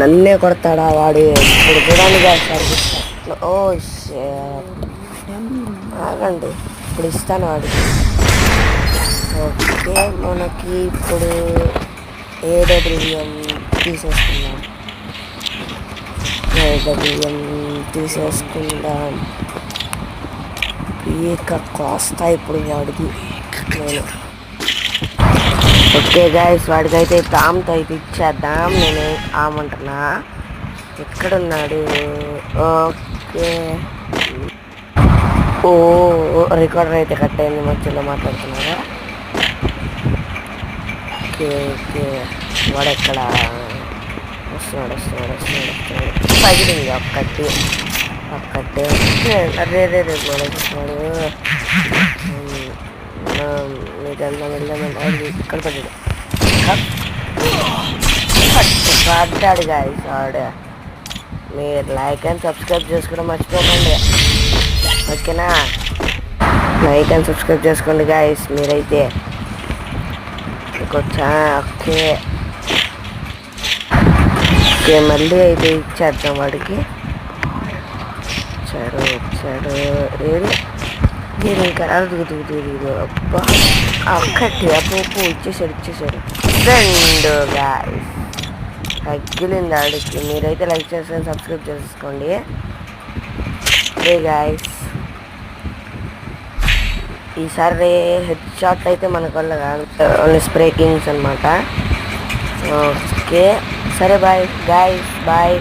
నన్నే కొడతాడా వాడు? ఇప్పుడు చూడండి ఓ ఆగండి, ఇప్పుడు ఇస్తాను వాడికి. ఓకే, మనకి ఇప్పుడు ఏడబ్ల్యూఎం తీసేసుకుందాం. ఏడబ్ల్యూఎం తీసేసుకుందాం. పీక కాస్తా ఇప్పుడు వాడికి నేను. ఓకే గైస్, వాడికైతే తామ్తో అయితే ఇచ్చేద్దాం. నేను ఆమంటున్నా, ఎక్కడున్నాడు? ఓకే, ఓ రికార్డర్ అయితే కట్ అయింది, మధ్యలో మాట్లాడుతున్నారా? ఓకే ఓకే, వాడెక్కడ? వస్తున్నాడు వస్తున్నాడు వస్తున్నాడు వస్తున్నాడు. పగిలింది ఒక్కటి ఒక్కటే. అరే రే రే వస్తున్నాడు. మీకు వెళ్దాం ఇక్కడ పడ్డాడు. పడ్డాడు గాయస్ వాడు. మీరు లైక్ అండ్ సబ్స్క్రైబ్ చేసుకోవడం మర్చిపోకండి, ఓకేనా? లైక్ అండ్ సబ్స్క్రైబ్ చేసుకోండి గాయస్ మీరైతే. వచ్చా? ఓకే ఓకే, మళ్ళీ అయితే ఇచ్చేద్దాం వాడికి. వచ్చాడు ఏడు నేను ఇంకా దిగుదు. అబ్బా ఒక్కటి అప్పు ఇచ్చేసాడు. రెండు గాయస్ తగ్గిలింది ఆడికి. మీరైతే లైక్ చేసుకొని సబ్స్క్రైబ్ చేసుకోండి. ఓకే గాయస్, ఈసారి హెడ్ షాట్ అయితే మనకు వల్ల కాదు, ఓన్లీ స్ప్రే కింగ్స్ అనమాట. ఓకే సరే, బాయ్ గాయస్, బాయ్.